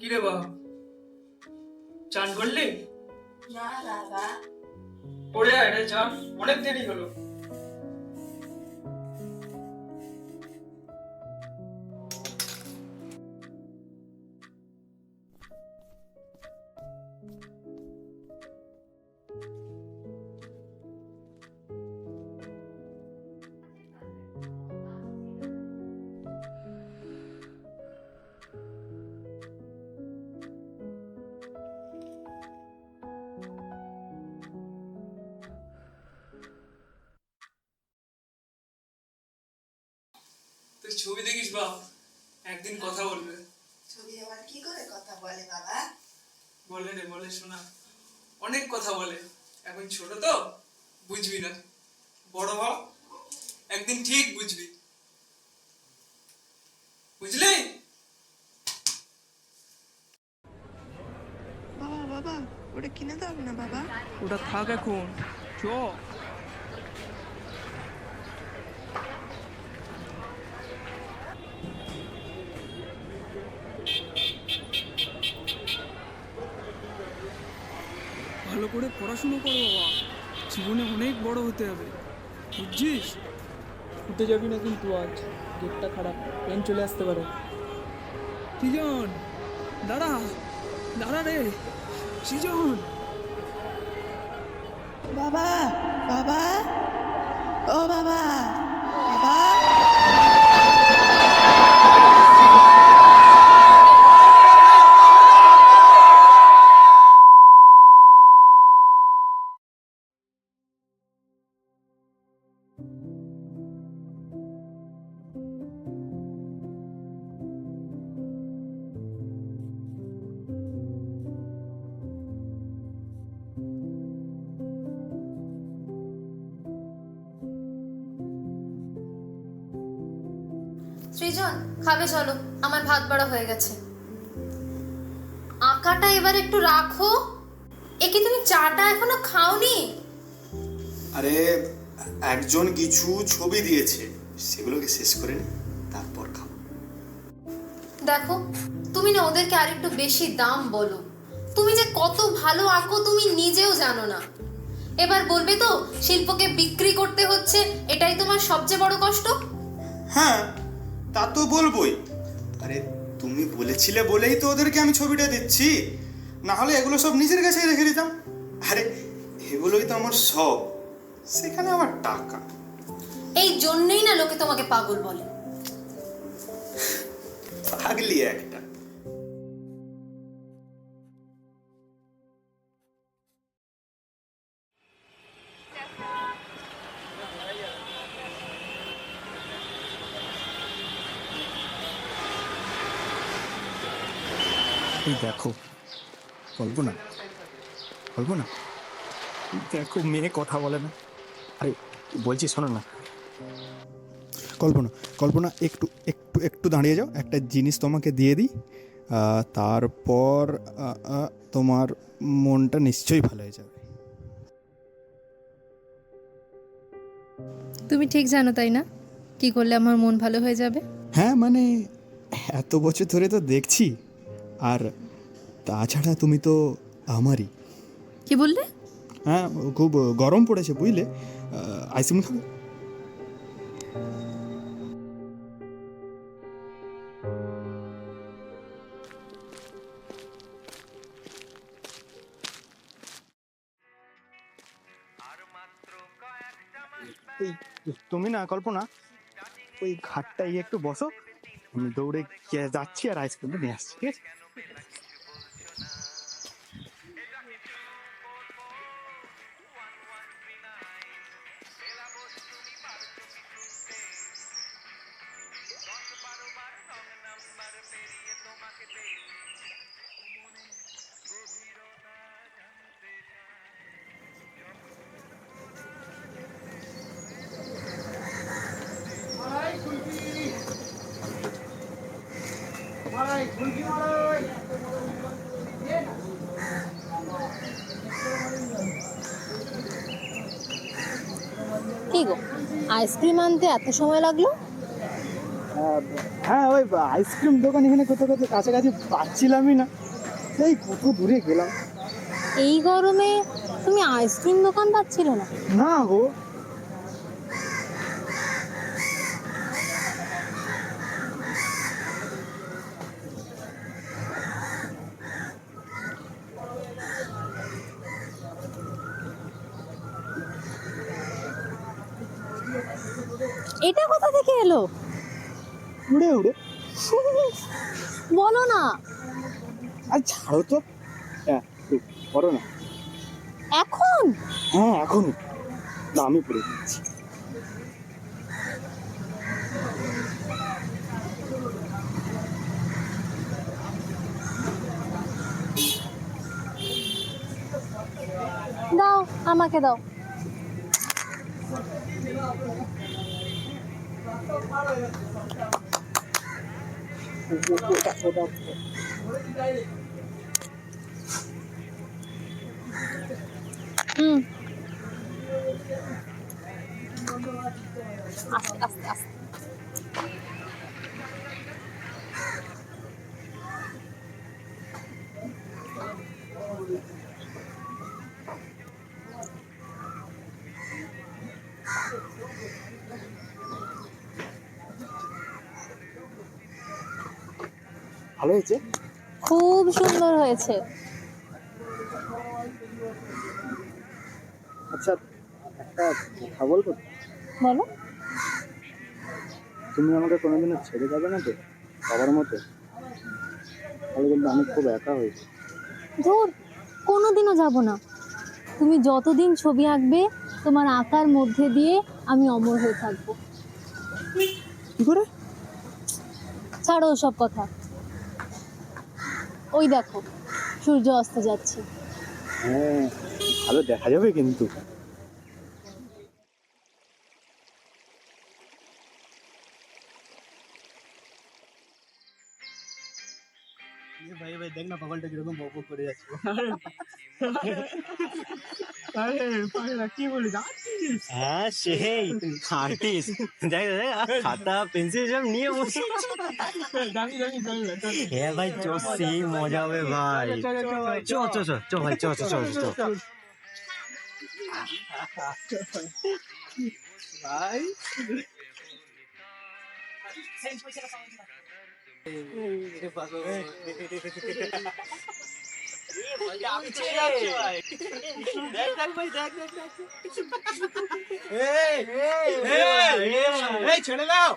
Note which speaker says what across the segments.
Speaker 1: কি রে বাবা, চান করলি?
Speaker 2: না বাবা।
Speaker 1: পড়ে আয় রে, চান অনেক দেরি হলো। তুই ছবি দেখিস বাপ, একদিন কথা বলবে।
Speaker 2: ছবি আবার কি করে কথা বলে বাবা?
Speaker 1: বলে রে, বলে শোনা, অনেক কথা বলে। এখন ছোট তো, বুঝবি না। বড় হ, একদিন ঠিক বুঝবি, বুঝলি?
Speaker 2: বাবা বাবা, ওটা কিনে দাও না বাবা।
Speaker 1: ওটা থাক এখন, চ। ভালো করে পড়াশুনো করো বাবা, জীবনে অনেক বড় হতে হবে, বুঝছিস? উঠে যাবি না কিন্তু আজ, গেটটা খারাপ, ট্রেন চলে আসতে পারে। সৃজন, দাঁড়া, দাঁড়া রে সৃজন।
Speaker 2: বাবা বাবা, ও বাবা বাবা।
Speaker 3: সৃজন, খাবে চলো, আমার ভাত বাড়া হয়ে গেছে। আঁকাটা এবার একটু রাখো। একে তুমি চাটা এখনো খাওনি?
Speaker 4: আরে একজন কিছু ছবি দিয়েছে, সেগুলোকে শেষ করে নি, তারপর খাবো।
Speaker 3: দেখো, তুমি না ওদেরকে আর একটু বেশি দাম বলো। তুমি যে কত ভালো আঁকো তুমি নিজেও জানো না। এবার বলবে তো শিল্পকে বিক্রি করতে হচ্ছে, এটাই তোমার সবচেয়ে বড় কষ্ট।
Speaker 4: হ্যাঁ, তা তো বলবোই। আরে তুমি বলেছিলে বলেই তো ওদেরকে আমি ছবিটা দিচ্ছি, না হলে এগুলো সব নিজের কাছেই রেখে দিতাম। আরে এগুলোই তো আমার শখ, সেখানে আমার টাকা।
Speaker 3: এই জন্যই না লোকে তোমাকে পাগল বলে।
Speaker 4: পাগলি একটা।
Speaker 5: এই দেখো, কল্পনা, কল্পনা, দেখো মেয়ে কথা বলে না। আরে বলছি শোনো না।
Speaker 6: কল্পনা, কল্পনা, একটু একটু একটু দাঁড়িয়ে যাও, একটা জিনিস তোমাকে দিয়ে দিই, তারপর তোমার মনটা নিশ্চয়ই ভালো হয়ে যাবে।
Speaker 7: তুমি ঠিক জানো তাই না, কি করলে আমার মন ভালো হয়ে যাবে?
Speaker 6: হ্যাঁ মানে এত বছর ধরে তো দেখছি, আর তাছাড়া তুমি তো আমারই।
Speaker 7: কি বললে?
Speaker 6: হ্যাঁ, খুব গরম পড়েছে বুঝলে, আইসক্রিম খাবে?
Speaker 5: এই তুমি না কল্পনা, ওই ঘাটটায় গিয়ে একটু বসো, আমি দৌড়ে গিয়ে যাচ্ছি আর আইসক্রিমটা নিয়ে আসছি, ঠিক আছে?
Speaker 3: কি গো, আইসক্রিম আনতে এত সময় লাগলো?
Speaker 5: ও
Speaker 6: হ্যাঁ ওই আইসক্রিম দোকান এখানে কোথাও কোথাও কাছাকাছি পাচ্ছিলামই না, সেই কত দূরে গেলাম।
Speaker 7: এই গরমে তুমি আইসক্রিম দোকান পাচ্ছিলে না?
Speaker 6: না গো,
Speaker 7: এটা কোথা থেকে এলো?
Speaker 6: উড়ে উড়ে।
Speaker 7: বলো না।
Speaker 6: আর ছাড়ো তো, হ্যাঁ একটু করো না।
Speaker 7: এখন?
Speaker 6: হ্যাঁ এখনই, না আমি পড়ে দিচ্ছি।
Speaker 7: দাও, আমাকে দাও। হুম, আস্তে আস্তে আস্তে।
Speaker 6: ভালো হয়েছে।
Speaker 7: খুব সুন্দর হয়েছে।
Speaker 6: আচ্ছা একটা কথা বলবো?
Speaker 7: বলো।
Speaker 6: তুমি আমাকে কোনোদিনও ছেড়ে যাবে না তো বাবার মতো? তাহলে কিন্তু আমি খুব একা হয়েছি।
Speaker 7: ধুর, কোনোদিনও যাব না। তুমি যতদিন ছবি আঁকবে তোমার আঁকার মধ্যে দিয়ে আমি অমর হয়ে থাকবো।
Speaker 6: কি করে?
Speaker 7: ছাড়ো সব কথা। ওই দেখো সূর্য অস্ত যাচ্ছে।
Speaker 6: হ্যাঁ ভালো দেখা যাবে কিন্তু।
Speaker 5: ভাই ভাই দেখ না পাগলটা কিরকম বক বক করে যাচ্ছে। আরে পাগলা কি বলিস?
Speaker 8: হ্যাঁ সেই আর্টিস্ট, দেখ দেখ খাতা পেন্সিল সব নিয়ে বসে।
Speaker 5: দামি দামি চল না, চল।
Speaker 8: হ্যাঁ ভাই চো, সেই মজা হবে ভাই। চো চো চো চো ভাই, চো চো চো চো।
Speaker 5: ভাই ছেড়ে দাও,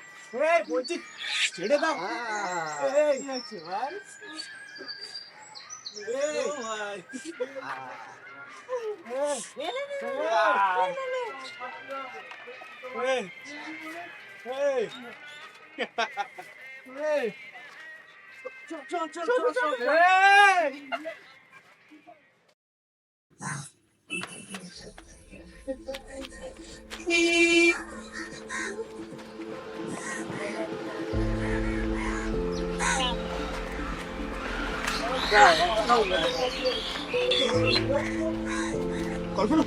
Speaker 5: বলছি ছেড়ে দাও।
Speaker 6: কল্পনা,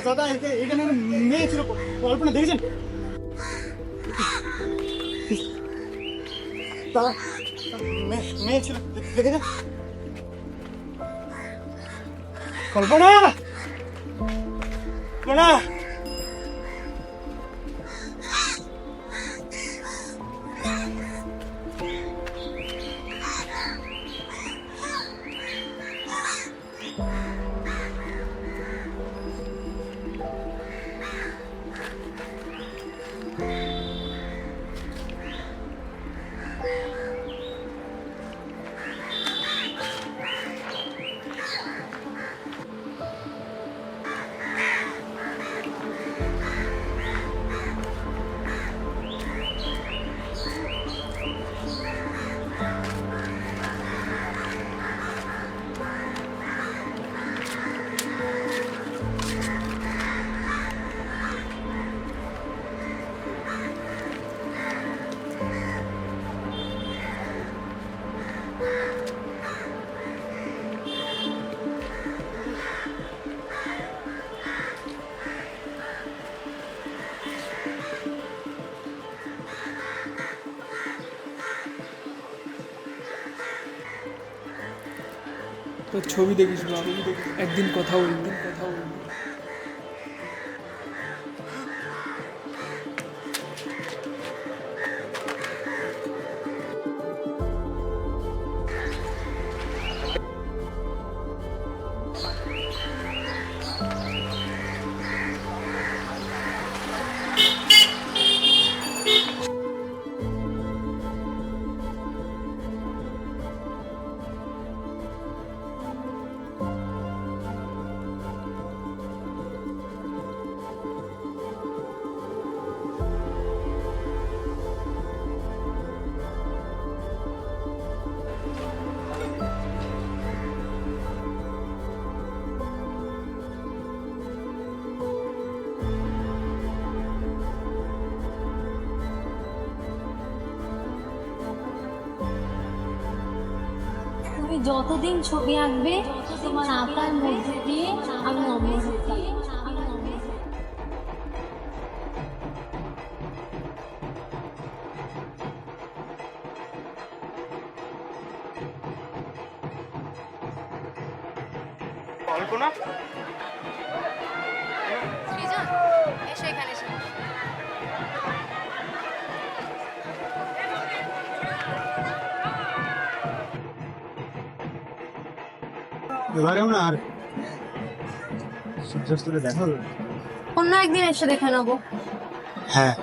Speaker 6: দাদা এখানে মেয়ে ছিল, কল্পনা দেখেছেন? দাদা মেয়ে ছিল, দেখেছেন? কল্পনা, কল্পনা।
Speaker 1: তোর ছবি দেখিস বাবা, একদিন কথা বলবি।
Speaker 7: তুমি যতদিন ছবি আঁকবে তোমার আঁকার মধ্যে দিয়ে আমি অমর হয়ে থাকবো।
Speaker 4: কল্পনা,
Speaker 3: সৃজন, এসো এখানে এসো।
Speaker 5: এবারেও না আর সূর্যাস্তরে দেখা হলো।
Speaker 7: অন্য একদিন এসে দেখে নেবো।
Speaker 5: হ্যাঁ